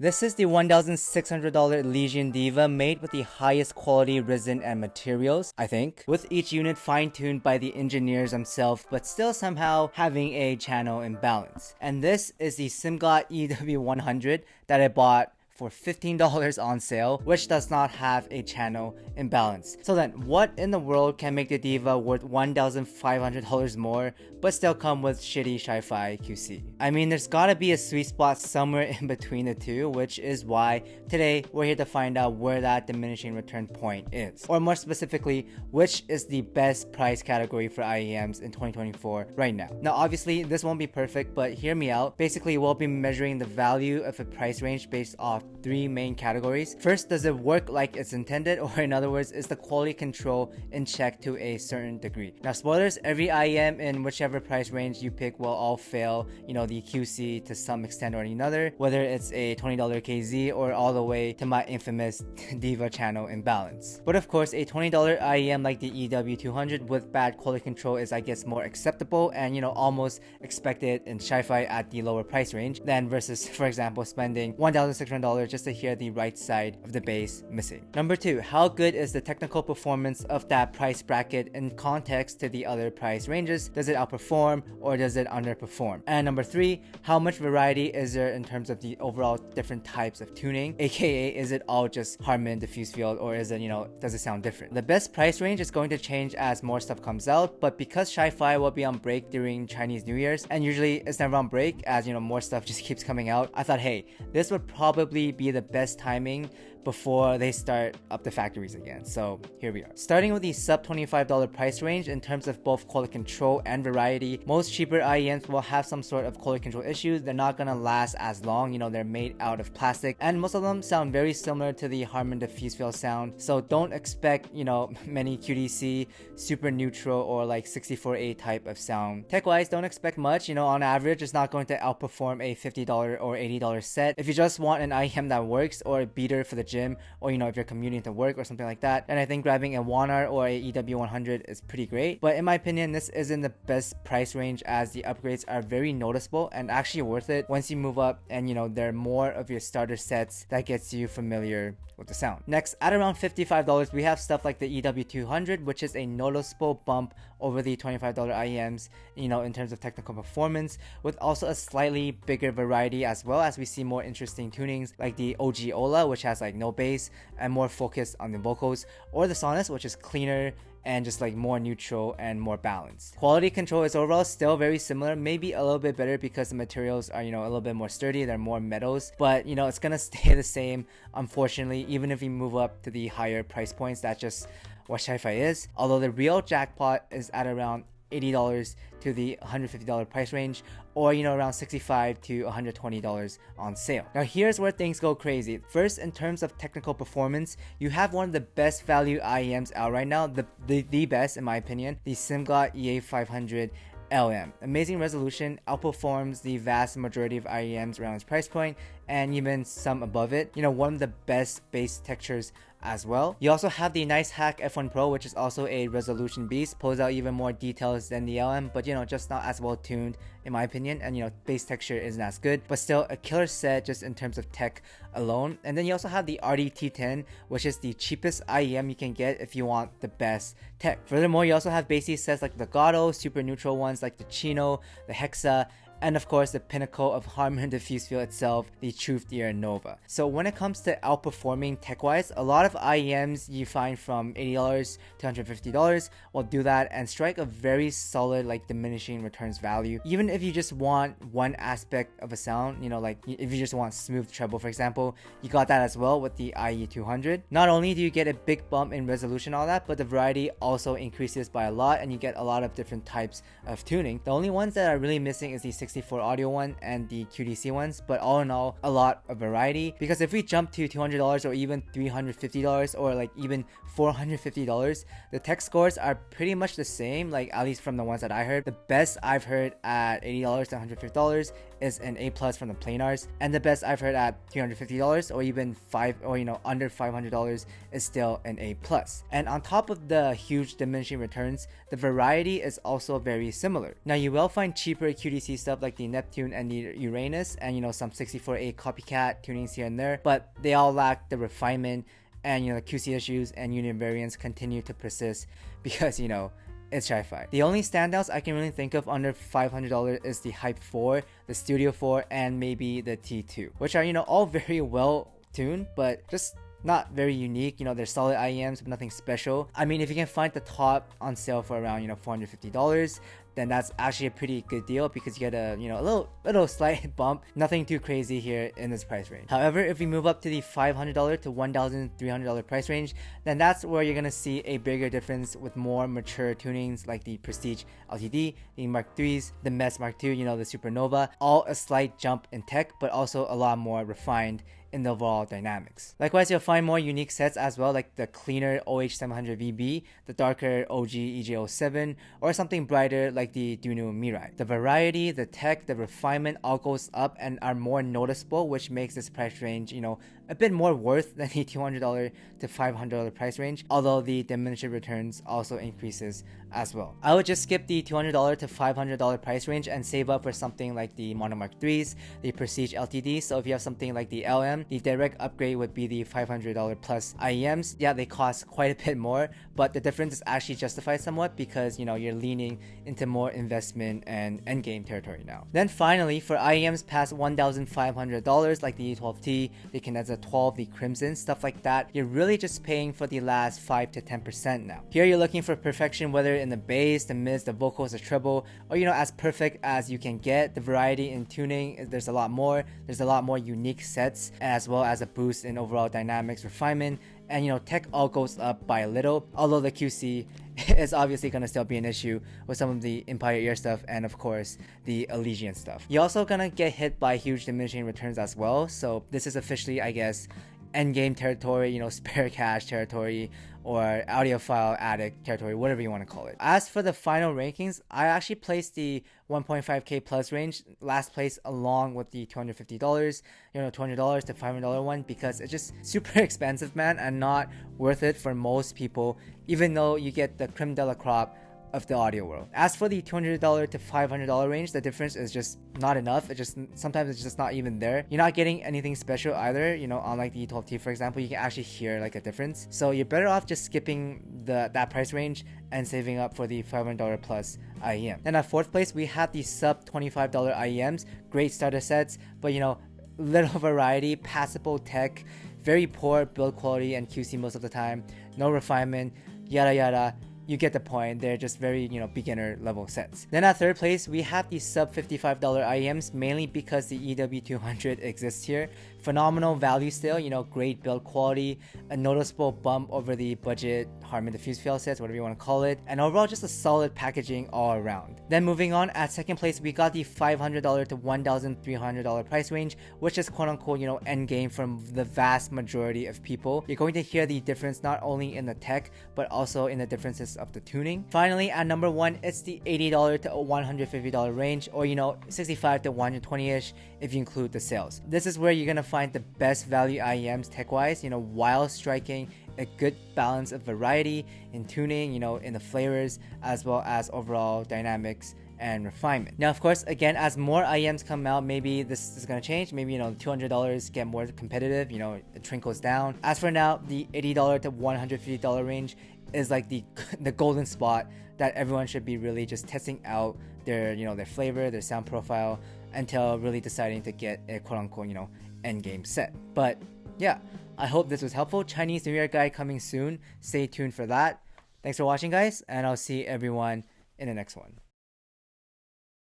This is the $1,600 Elysian Diva made with the highest quality resin and materials, I think, with each unit fine-tuned by the engineers themselves, but still somehow having a channel imbalance. And this is the SimGot EW100 that I bought for $15 on sale, which does not have a channel imbalance. So then, what in the world can make the Diva worth $1,500 more, but still come with shitty Sci-Fi QC? I mean, there's gotta be a sweet spot somewhere in between the two, which is why today we're here to find out where that diminishing return point is. Or more specifically, which is the best price category for IEMs in 2024 right now. Now, obviously, this won't be perfect, but hear me out. Basically, we'll be measuring the value of a price range based off three main categories. First, does it work like it's intended, or in other words, is the quality control in check to a certain degree? Now, spoilers, every IEM in whichever price range you pick will all fail, the QC to some extent or another, whether it's a $20 KZ or all the way to my infamous Diva channel imbalance. But of course, a $20 IEM like the EW200 with bad quality control is, I guess, more acceptable and, almost expected in Sci-Fi at the lower price range than versus, for example, spending $1,600 just to hear the right side of the base missing. Number two, how good is the technical performance of that price bracket in context to the other price ranges? Does it outperform or does it underperform? And number three, how much variety is there in terms of the overall different types of tuning? AKA, is it all just Harman, diffuse field, or is it, does it sound different? The best price range is going to change as more stuff comes out, but because Sci-Fi will be on break during Chinese New Year's, and usually it's never on break as, more stuff just keeps coming out, I thought, hey, this would probably be the best timing before they start up the factories again. So here we are. Starting with the sub $25 price range in terms of both quality control and variety, most cheaper IEMs will have some sort of quality control issues. They're not gonna last as long, they're made out of plastic, and most of them sound very similar to the Harman diffuse field sound. So don't expect, many QDC, super neutral, or like 64A type of sound. Tech-wise, don't expect much, on average, it's not going to outperform a $50 or $80 set. If you just want an IEM that works, or a beater for the gym, or if you're commuting to work or something like that, then I think grabbing a Wanar or a EW100 is pretty great. But in my opinion, this isn't the best price range as the upgrades are very noticeable and actually worth it once you move up and they're more of your starter sets that gets you familiar with the sound. Next, at around $55, we have stuff like the EW200, which is a noticeable bump over the $25 IEMs, in terms of technical performance, with also a slightly bigger variety as well, as we see more interesting tunings like the OG Ola, which has like no bass and more focused on the vocals, or the Sonus, which is cleaner and just like more neutral and more balanced. Quality control is overall still very similar, maybe a little bit better because the materials are, a little bit more sturdy, they're more metals, but it's gonna stay the same, unfortunately, even if you move up to the higher price points. That's just what Sci-Fi is. Although the real jackpot is at around $80 to the $150 price range, or around $65 to $120 on sale. Now here's where things go crazy. First, in terms of technical performance, you have one of the best value IEMs out right now, the best in my opinion, the SimGot EA500 LM. Amazing resolution, outperforms the vast majority of IEMs around its price point, and even some above it. One of the best bass textures as well. You also have the nice hack F1 Pro, which is also a resolution beast, pulls out even more details than the LM, but just not as well tuned in my opinion, and bass texture isn't as good, but still a killer set just in terms of tech alone. And then you also have the RDT10, which is the cheapest IEM you can get if you want the best tech. Furthermore, you also have bassy sets like the Gato, super neutral ones like the Chino, the Hexa, and of course the pinnacle of Harman diffuse field itself, the Truth Ear Nova. So when it comes to outperforming tech-wise, a lot of IEMs you find from $80 to $150 will do that and strike a very solid like diminishing returns value. Even if you just want one aspect of a sound, like if you just want smooth treble, for example, you got that as well with the IE200. Not only do you get a big bump in resolution, all that, but the variety also increases by a lot, and you get a lot of different types of tuning. The only ones that are really missing is the 64 audio one and the QDC ones, but all in all, a lot of variety. Because if we jump to $200 or even $350 or like even $450, the tech scores are pretty much the same, like at least from the ones that I heard. The best I've heard at $80 to $150 is an A plus from the planars, and the best I've heard at $350 or even under $500 is still an A plus. And on top of the huge diminishing returns, the variety is also very similar. Now you will find cheaper QTC stuff like the Neptune and the Uranus, and some 64A copycat tunings here and there, but they all lack the refinement, and the QC issues and unit variance continue to persist because it's Sci-Fi. The only standouts I can really think of under $500 is the Hype 4, the Studio 4, and maybe the T2, which are all very well tuned, but just not very unique. They're solid IEMs, but nothing special. I mean, if you can find the top on sale for around $450, then that's actually a pretty good deal because you get a little slight bump. Nothing too crazy here in this price range. However, if we move up to the $500 to $1,300 price range, then that's where you're gonna see a bigger difference with more mature tunings like the Prestige LTD, the Mark IIIs, the MES Mark II, the Supernova, all a slight jump in tech, but also a lot more refined in the overall dynamics. Likewise, you'll find more unique sets as well, like the cleaner OH700VB, the darker OG EJ07, or something brighter like the Dunu Mirai. The variety, the tech, the refinement all goes up and are more noticeable, which makes this price range, a bit more worth than the $200 to $500 price range, although the diminishing returns also increases as well. I would just skip the $200 to $500 price range and save up for something like the Mono Mark IIIs, the Prestige LTD. So if you have something like the LM, the direct upgrade would be the $500 plus IEMs. Yeah, they cost quite a bit more, but the difference is actually justified somewhat because you're leaning into more investment and endgame territory now. Then finally, for IEMs past $1,500 like the E12T, the Condensa 12, the Crimson, stuff like that, you're really just paying for the last 5 to 10% now. Here you're looking for perfection, whether in the bass, the mids, the vocals, the treble, or as perfect as you can get. The variety in tuning, there's a lot more. There's a lot more unique sets, as well as a boost in overall dynamics refinement, and tech all goes up by a little, although the QC is obviously going to still be an issue with some of the Empire Ear stuff and of course the Elysian stuff. You're also going to get hit by huge diminishing returns as well, so this is officially, I guess, endgame territory, spare cash territory, or audiophile addict territory, whatever you want to call it. As for the final rankings, I actually placed the 1.5k plus range last place along with the $250, $200 to $500 one, because it's just super expensive, man, and not worth it for most people, even though you get the creme de la crop of the audio world. As for the $200 to $500 range, the difference is just not enough. Sometimes it's just not even there. You're not getting anything special either. Unlike the E12T, for example, you can actually hear like a difference. So you're better off just skipping that price range and saving up for the $500 plus IEM. Then at fourth place, we have the sub $25 IEMs. Great starter sets, but little variety, passable tech, very poor build quality and QC most of the time, no refinement, yada yada. You get the point. They're just very, beginner level sets. Then at third place, we have the sub $55 IEMs, mainly because the EW200 exists here. Phenomenal value still, great build quality, a noticeable bump over the budget Harman diffuse field sets, whatever you want to call it, and overall just a solid packaging all around. Then moving on, at second place, we got the $500 to $1,300 price range, which is quote unquote, end game from the vast majority of people. You're going to hear the difference not only in the tech, but also in the differences of the tuning. Finally, at number one, it's the $80 to $150 range, or $65 to $120-ish if you include the sales. This is where you're gonna find the best value IEMs tech-wise, while striking a good balance of variety in tuning, in the flavors, as well as overall dynamics and refinement. Now, of course, again, as more IEMs come out, maybe this is going to change. Maybe, $200 get more competitive, it trickles down. As for now, the $80 to $150 range is like the golden spot that everyone should be really just testing out their, their flavor, their sound profile, until really deciding to get a quote-unquote, end game set. But yeah, I hope this was helpful. Chinese New Year guide coming soon. Stay tuned for that. Thanks for watching, guys, and I'll see everyone in the next one.